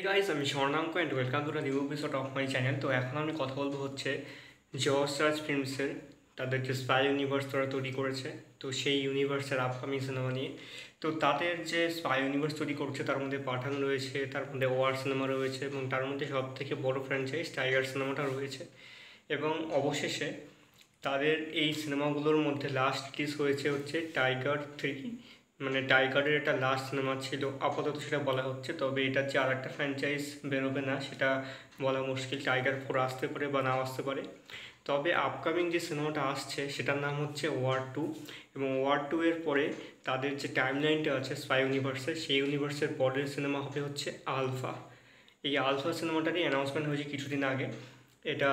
Guys, আমি Swarnanka and welcome to the new episode of my channel. তো এখন আমি কথা বলবো হচ্ছে জর্জ ফিল্মসের তাদের যে স্পাই ইউনিভার্স তারা তৈরি করেছে, তো সেই ইউনিভার্সের আপকামিং সিনেমা নিয়ে। তো তাদের যে স্পাই ইউনিভার্স তৈরি করছে তার মধ্যে পাঠান রয়েছে, তার মধ্যে ওয়ার সিনেমা রয়েছে এবং তার মধ্যে সব থেকে বড় ফ্র্যাঞ্চাইজ টাইগার সিনেমাটা রয়েছে। এবং অবশেষে তাদের এই সিনেমাগুলোর মধ্যে লাস্ট রিলিজ হয়েছে হচ্ছে টাইগার 3, মানে টাইগারের একটা লাস্ট সিনেমা ছিল আপাতত সেটা বলা হচ্ছে। তবে এটার যে আর একটা ফ্র্যাঞ্চাইজ বেরোবে না সেটা বলা মুশকিল, টাইগার 4 আসতে পারে বা নাও আসতে পারে। তবে আপকামিং যে সিনেমাটা আসছে সেটার নাম হচ্ছে ওয়ার 2, এবং ওয়ার 2 এর পরে তাদের যে টাইমলাইনটা আছে স্পাই ইউনিভার্সের, সেই ইউনিভার্সের পরের সিনেমা হবে হচ্ছে আলফা। এই আলফা সিনেমাটারই অ্যানাউন্সমেন্ট হয়েছে কিছুদিন আগে। এটা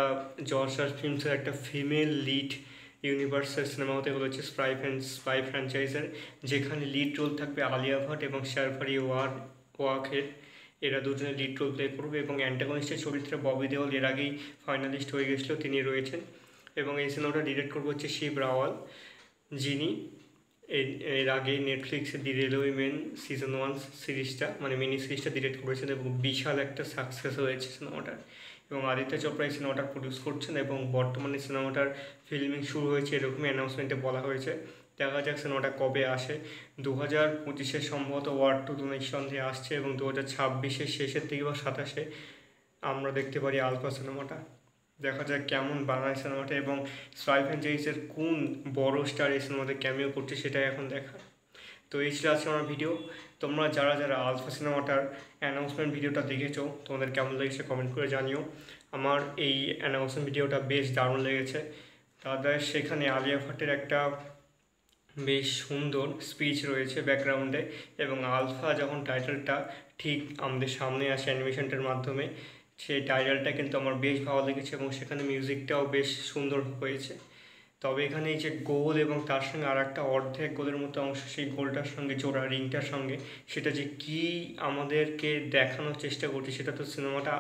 জর্জ ফিল্মসের একটা ফিমেল লিড ইউনিভার্সের সিনেমা হতে চলেছে স্পাই ফ্র্যাঞ্চাইজের, যেখানে লিড রোল থাকবে আলিয়া ভাট এবং শারফারি ওয়াকের। এরা দুজনে লিড রোল প্লে করবে এবং অ্যান্টাগনিস্টের চরিত্রে ববি দেওল এর আগেই ফাইনালিস্ট হয়ে গেছিলো, তিনি রয়েছেন। এবং এই সিনেমাটা ডিরেক্ট করবে হচ্ছে শিব রাওয়াল, যিনি এর আগে নেটফ্লিক্সে দি রেলওয়ে মেন সিজন 1 সিরিজটা মানে মিনি সিরিজটা ডিরেক্ট করেছেন এবং বিশাল একটা সাকসেস হয়েছে সিনেমাটার। এবং আদিত্য চোপড়া এই সিনেমাটা প্রডিউস করছেন এবং বর্তমানে সিনেমাটার ফিল্মিং শুরু হয়েছে এরকমই অ্যানাউন্সমেন্টে বলা হয়েছে। দেখা যাক সিনেমাটা কবে আসে। 2025-এ সম্ভবত ওয়ার 2 তো নিঃসন্দেহে আসছে এবং 2026-এর শেষের দিকে বা 27-এ আমরা দেখতে পারি আলফা সিনেমাটা। দেখা যাক কেমন বানায় সিনেমাটা এবং স্পাই ফ্র্যাঞ্চাইজের কোন বড় স্টার এই সিনেমাতে ক্যামিও করছে সেটাই এখন দেখার। তো এই ছিল আজকে আমার ভিডিও। তোমরা যারা যারা আলফা সিনেমাটার অ্যানাউন্সমেন্ট ভিডিওটা দেখেছো তোমাদের কেমন লেগেছে কমেন্ট করে জানিও। আমার এই অ্যানাউন্সমেন্ট ভিডিওটা বেশ দারুণ লেগেছে। তাদের সেখানে আলিয়া ভাটের একটা বেশ সুন্দর স্পিচ রয়েছে ব্যাকগ্রাউন্ডে, এবং আলফা যখন টাইটেলটা ঠিক আমাদের সামনে আসে অ্যানিমেশনটার মাধ্যমে, সেই টাইটেলটা কিন্তু আমার বেশ ভালো লেগেছে এবং সেখানে মিউজিকটাও বেশ সুন্দর হয়েছে। তবে এখানে এই যে গোল এবং তার সঙ্গে আর একটা অর্ধেক গোলের মতো অংশ, সেই গোলটার সঙ্গে জোড়া রিংটার সঙ্গে সেটা যে কী আমাদেরকে দেখানোর চেষ্টা করছে সেটা তো সিনেমাটা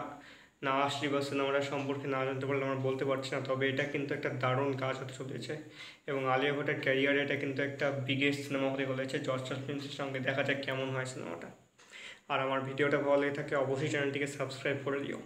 না আসলে বা সিনেমাটা সম্পর্কে না জানতে পারলে আমরা বলতে পারছি না। তবে এটা কিন্তু একটা দারুণ কাজ হতে চলেছে এবং আলিয়া ভাটের ক্যারিয়ারে এটা কিন্তু একটা বিগেস্ট সিনেমা হতে চলেছে জর্জ ফিল্মসের সঙ্গে। দেখা যাক কেমন হয় সিনেমাটা। আর আমার ভিডিওটা ভালো লেগে থাকে অবশ্যই চ্যানেলটিকে সাবস্ক্রাইব করে দিও।